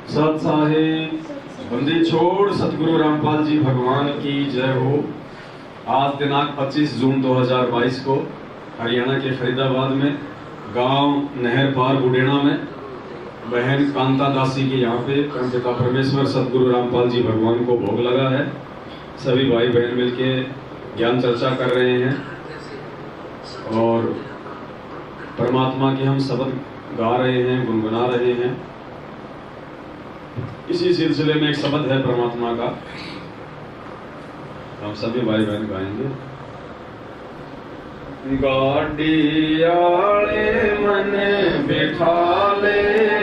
सत साहिब बंदी छोड़ सतगुरु रामपाल जी भगवान की जय हो। आज दिनांक 25 जून 2022 को हरियाणा के फरीदाबाद में गांव नहर पार बुडेना में बहन कांता दासी के यहाँ पे परमपिता परमेश्वर सतगुरु रामपाल जी भगवान को भोग लगा है। सभी भाई बहन मिलके ज्ञान चर्चा कर रहे हैं और परमात्मा के हम शब्द गा रहे हैं, गुनगुना रहे हैं। इसी सिलसिले में एक शब्द है परमात्मा का, हम सभी भाई बहन गाएंगे। गाड़ी आले मन बिठा ले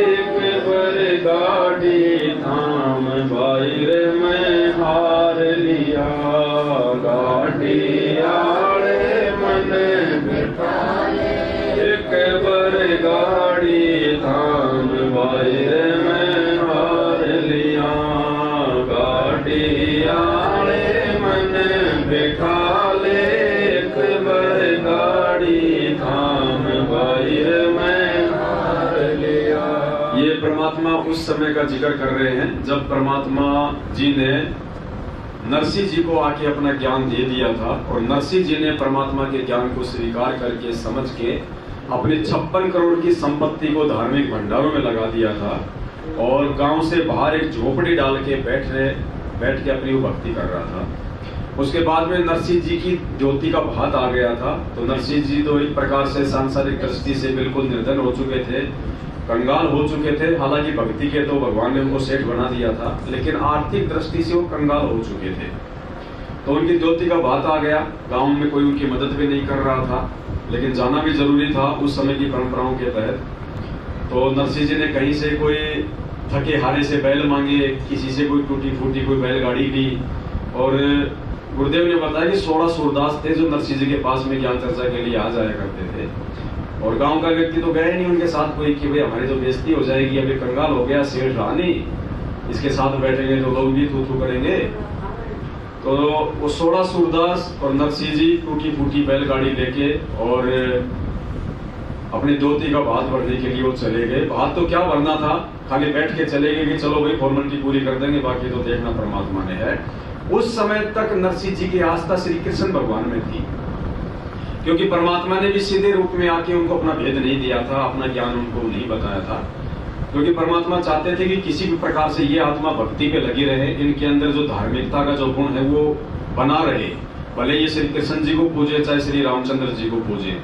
एक बर गाड़ी धाम बाहर में हार लिया। गाड़ी आले मन बिठा ले एक बर गाड़ी धाम बाहर में हार लिया। गाड़ी आले मन बिठा ले एक बर गाड़ी धाम बाहर में हार लिया। ये परमात्मा उस समय का जिक्र कर रहे हैं जब परमात्मा जी ने नरसिंह जी को आके अपना ज्ञान दे दिया था और नरसिंह जी ने परमात्मा के ज्ञान को स्वीकार करके समझ के अपने 56 करोड़ की संपत्ति को धार्मिक भंडारों में लगा दिया था और गांव से बाहर एक झोपड़ी डाल के बैठ के अपनी भक्ति कर रहा था। उसके बाद में नरसिंह जी की ज्योति का भात आ गया था तो नरसिंह जी तो एक प्रकार से सांसारिक दृष्टि से बिल्कुल निर्धन हो चुके थे, कंगाल हो चुके थे। हालांकि भक्ति के तो भगवान ने उनको सेठ बना दिया था, लेकिन आर्थिक दृष्टि से वो कंगाल हो चुके थे। तो उनकी ज्योति का भात आ गया, गांव में कोई उनकी मदद भी नहीं कर रहा था, लेकिन जाना भी जरूरी था उस समय की परंपराओं के तहत। तो नरसिंह जी ने कहीं से कोई थके हारे से बैल मांगे, किसी से कोई टूटी फूटी कोई बैलगाड़ी ली और गुरुदेव ने बताया कि 16 सूरदास थे जो नरसिंह जी के पास में ज्ञान चर्चा के लिए आ जाया करते थे और गांव का व्यक्ति तो गए नहीं उनके साथ कोई कि भाई हमारी तो बेइज्जती हो जाएगी, अभी कंगाल हो गया, सेठ रहा नहीं, इसके साथ बैठेंगे तो लोग भी थू करेंगे। तो वो 16 सूरदास और नरसिंह जी टूटी फूटी बैलगाड़ी लेके और अपनी ज्योति का भात भरने के लिए वो चले गए। भात तो क्या भरना था, खाली बैठ के चले गए कि चलो भाई फॉर्मेलिटी पूरी कर देंगे, बाकी तो देखना परमात्मा ने है। उस समय तक नरसिंह जी की आस्था श्री कृष्ण भगवान में थी, क्योंकि परमात्मा ने भी सीधे रूप में आके उनको अपना भेद नहीं दिया था, अपना ज्ञान उनको नहीं बताया था। क्योंकि परमात्मा चाहते थे कि किसी भी प्रकार से ये आत्मा भक्ति पे लगी रहे, इनके अंदर जो धार्मिकता का जो गुण है वो बना रहे, भले ये श्री कृष्ण जी को पूजे चाहे श्री रामचंद्र जी को पूजे,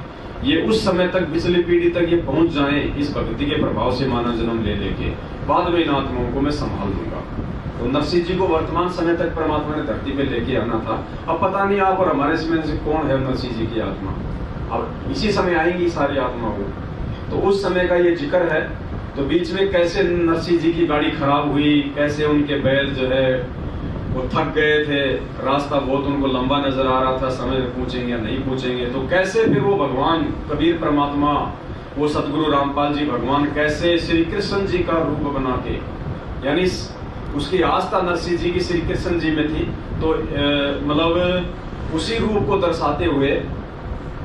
ये उस समय तक पिछली पीढ़ी तक ये पहुंच जाए इस भक्ति के प्रभाव से मानव जन्म ले लेके, बाद में इन आत्माओं को मैं संभाल दूंगा। तो नरसिंह जी को वर्तमान समय तक परमात्मा ने धरती पे लेके आना था। अब पता नहीं आप और हमारे समय से कौन है नरसिंह जी की आत्मा, अब इसी समय आएंगी सारी आत्मा हो। तो उस समय का ये जिक्र है। तो बीच में कैसे नरसिंह जी की गाड़ी खराब हुई, कैसे उनके बैल जो है वो थक गए थे, रास्ता बहुत उनको लंबा नजर आ रहा था, समय में पूछेंगे या नहीं पूछेंगे, तो कैसे फिर वो भगवान कबीर परमात्मा वो सतगुरु रामपाल जी भगवान कैसे श्री कृष्ण जी का रूप बना के, यानी उसकी आस्था नरसिंह जी की श्री कृष्ण जी में थी, तो मतलब उसी रूप को दर्शाते हुए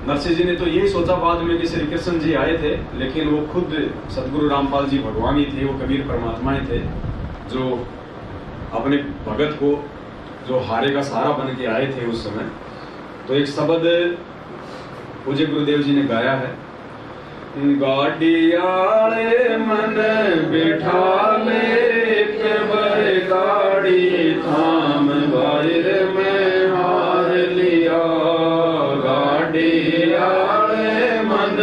नरसिंह जी ने तो यही सोचा बाद में कि श्री कृष्ण जी आए थे, लेकिन वो खुद सतगुरु रामपाल जी भगवान ही थे, वो कबीर परमात्मा ही थे जो अपने भगत को जो हारे का सहारा बन के आए थे उस समय। तो एक शब्द पूज्य गुरुदेव जी ने गाया है, गाड़ी आले मन बिठा ले एक बर गाड़ी धाम बाहर में हार लिया। गाड़ी आले मन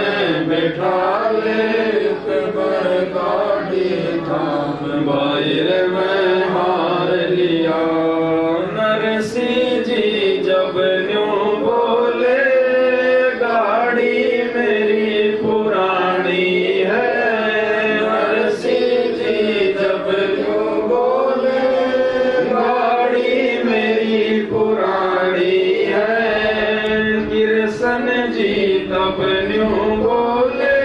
बिठा ले एक बर गाड़ी धाम बाहर में हार लिया। नरसिंह जी जब न्यों बोले गाड़ी मेरी पुरानी है। नरसिंह जी जब न्यों बोले गाड़ी मेरी पुरानी है। कृष्ण जी तब न्यों बोले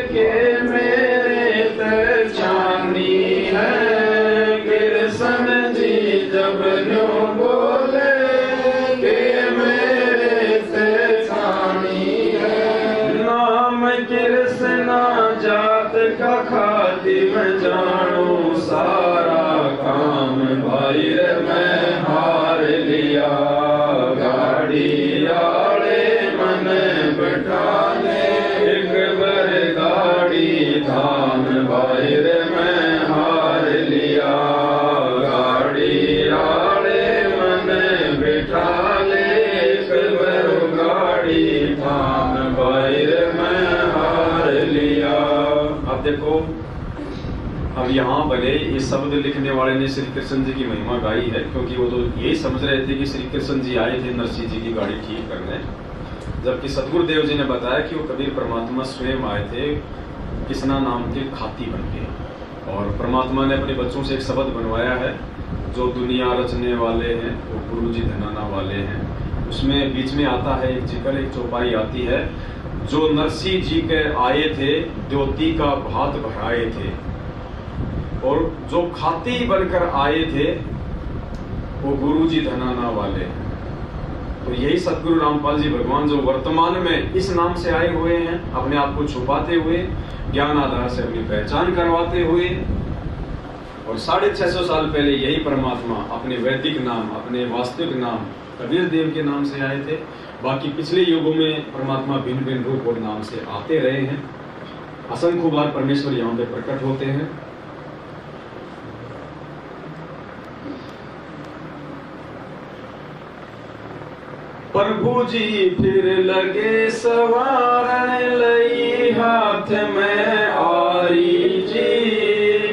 के मेरे तचानी है। भाई रे मैं हार लिया। गाड़ी आले मन बिठा ले एक बार गाड़ी थाम भाई रे मैं हार लिया। गाड़ी आले मन बिठा ले एक बार गाड़ी थाम भाई रे मैं हार लिया। अब देखो, अब यहाँ भले ये शब्द लिखने वाले ने श्री कृष्ण जी की महिमा गाई है, क्योंकि वो तो यही समझ रहे थे कि श्री कृष्ण जी आए थे नरसिंह जी की गाड़ी ठीक करने, जबकि सतगुरुदेव जी ने बताया कि वो कबीर परमात्मा स्वयं आए थे किसना नाम के खाती बन के, और परमात्मा ने अपने बच्चों से एक शब्द बनवाया है, जो दुनिया रचने वाले हैं वो गुरु जी धनाना वाले हैं। उसमें बीच में आता है एक जिक्र, एक चौपाई आती है, जो नरसिंह जी के आए थे ज्योति का भात भराए थे, और जो खाती बनकर आए थे वो गुरु जी धनाना वाले हैं। तो यही सतगुरु रामपाल जी भगवान जो वर्तमान में इस नाम से आए हुए हैं, अपने आप को छुपाते हुए, ज्ञान आधार से अपनी पहचान करवाते हुए, और 650 साल पहले यही परमात्मा अपने वैदिक नाम, अपने वास्तविक नाम कबीर देव के नाम से आए थे। बाकी पिछले युगों में परमात्मा भिन्न भिन्न रूप और नाम से आते रहे हैं। असंख्य बार परमेश्वर यहाँ पे प्रकट होते हैं। प्रभु जी फिर लगे सवारण लई हाथ में आरी जी।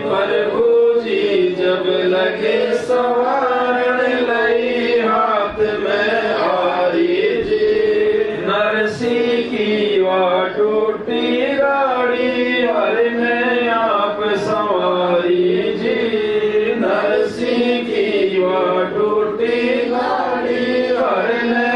प्रभु जी जब लगे सवारण लई हाथ में आरी जी। नरसिंह की वा टूटी गाड़ी हर ने आप सवारी जी। नरसिंह की वा टूटी गाड़ी हर ने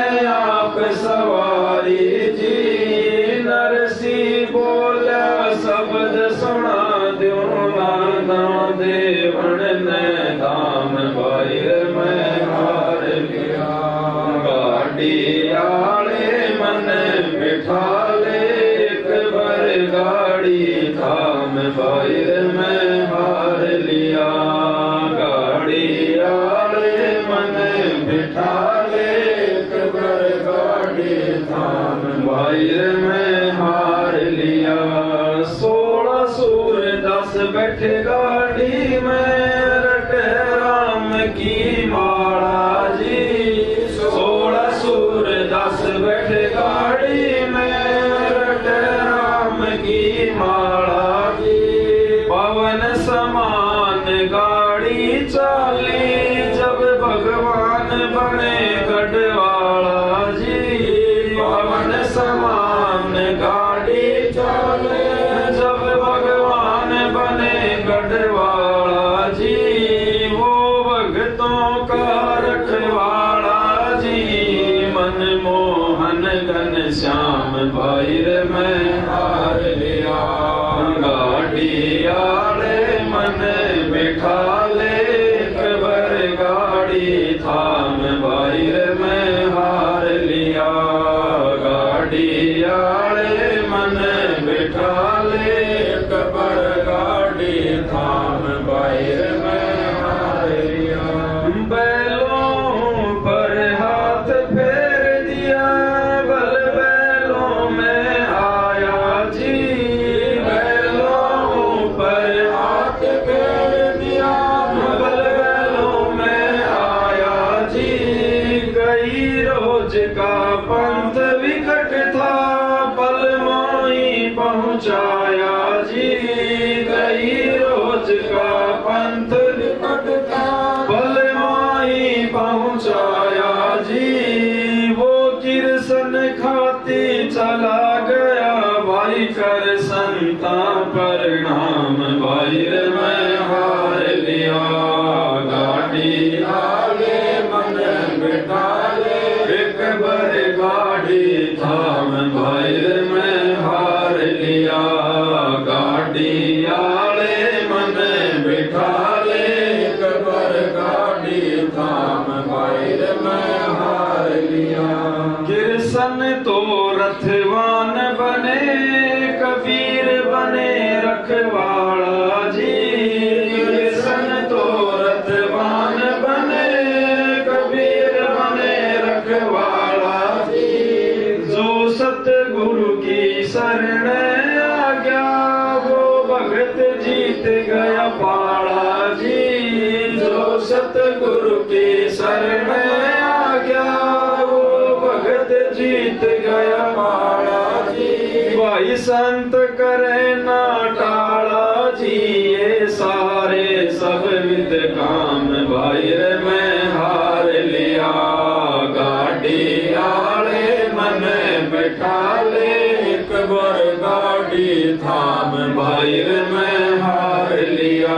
सवारी जी। नरसिंह बोला शब्द सुना द्यो नाना देवन ने धाम भाई मैं हार लिया। गाड़ी आले मन बिठा ले एक बार गाड़ी थाम भाई मैं हार लिया। गाड़ी आले मन बिठा भाई मैं हार लिया। 16 सूर 10 बैठे गाड़ी में रट राम की माला जी। 16 सूर 10 बैठे गाड़ी में रट राम की माला जी। पवन समान गाड़ी चाली जब भगवान बने गढ़वाला जी। पवन समान गाड़ी चले जब भगवान बने गढ़वाला जी। वो भक्तों का रखवाला जी। मनमोहन घन श्याम भाई मैं हार लिया। गाड़ी आले मन बिठा ले एक बार गाड़ी थाम भाई मैं हार लिया। गाड़ी आले मन बिठा ले एक बार गाड़ी थाम भाई मैं हार लिया। बैलों पर हाथ फेर दिया बल बैलों में आया जी। बैलों पर हाथ फेर दिया बल बैलों में आया जी। कई रोज का पंथ विकट था पल माई पहुँचाया जी। कई रोज का पंथ विकट था पल माई पहुँचाया जी। वो कृष्ण खाती चला गया भाई कर संता परिणाम भाई मैं हार लिया। गाड़ी आगे मन बिठा ले एक बार गाड़ी थाम भाई मैं हार लिया। गाड़ी आले मन बिठा ले एक बार गाड़ी थाम भाई मैं हार लिया। कृष्ण तो रथवान बने कबीर बने रखवाला जी। भगत जीत गया पाड़ा जी, जो सतगुरु की शरण आ गया वो भगत जीत गया पाड़ा जी। भाई संत करे ना टाला जी, ये सारे सब विद काम भाई रे मैं हार लिया। गाड़ी आले मन बैठा ले, एक बार गाड़ी थाम भाई रे मैं हार लिया।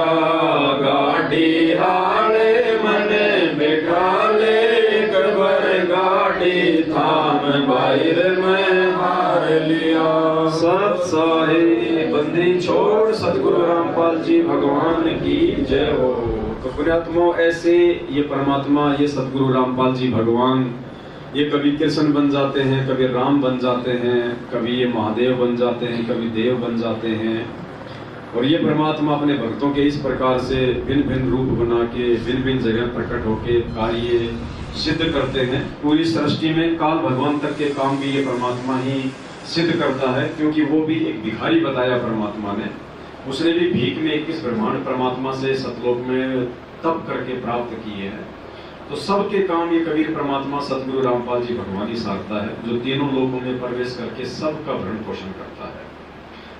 गाड़ी आले मन बैठा ले, एक बार गाड़ी थाम भाई रे मैं हार लिया। सत साहे बंदी छोड़ सतगुरु रामपाल जी भगवान की जय हो। तो पुण्यात्माओं, ऐसे ये परमात्मा, ये सतगुरु रामपाल जी भगवान, ये कभी कृष्ण बन जाते हैं, कभी राम बन जाते हैं, कभी ये महादेव बन जाते हैं, कभी देव बन जाते हैं। और ये परमात्मा अपने भक्तों के इस प्रकार से भिन्न भिन्न रूप बना के भिन्न भिन्न जगह प्रकट होके कार्य सिद्ध करते हैं। पूरी सृष्टि में काल भगवान तक के काम भी ये परमात्मा ही सिद्ध करता है, क्योंकि वो भी एक भिखारी बताया परमात्मा ने। उसने भी भीख में 21 ब्रह्मांड परमात्मा से सतलोक में तप करके प्राप्त किए हैं। तो सबके काम ये कबीर परमात्मा सतगुरु रामपाल जी भगवान ही सारता है, जो तीनों लोकों में प्रवेश करके सबका भरण पोषण करता है।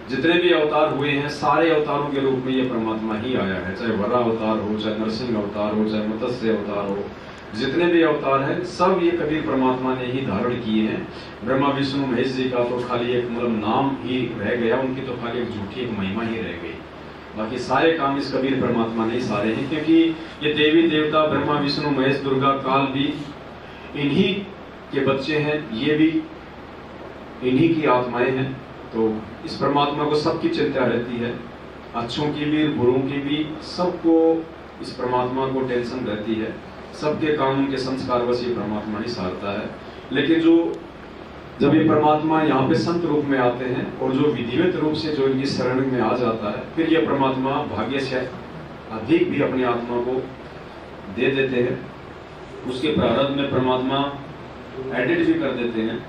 जितने भी अवतार हुए हैं, सारे अवतारों के रूप में ये परमात्मा ही आया है, चाहे वरा अवतार हो, चाहे नरसिंह अवतार हो, चाहे मत्स्य अवतार हो। जितने भी अवतार हैं सब ये कबीर परमात्मा ने ही धारण किए हैं। ब्रह्मा विष्णु महेश जी का तो खाली एक मतलब नाम ही रह गया, उनकी तो खाली एक झूठी एक महिमा ही रह गई। बाकी सारे काम इस कबीर परमात्मा ने ही सारे हैं, क्योंकि ये देवी देवता ब्रह्मा विष्णु महेश दुर्गा काल भी इन्हीं के बच्चे हैं, ये भी इन्हीं की आत्माएं हैं। तो इस परमात्मा को सबकी चिंता रहती है, अच्छों की भी बुरों की भी, सबको इस परमात्मा को टेंशन रहती है। सबके कानून के संस्कार बस ये परमात्मा ही सारता है। लेकिन जब ये परमात्मा यहाँ पे संत रूप में आते हैं और जो विधिवत रूप से जो इनकी शरण में आ जाता है, फिर ये परमात्मा भाग्य से अधिक भी अपनी आत्मा को दे देते हैं। उसके प्रारब्ध में परमात्मा एडिट भी कर देते हैं।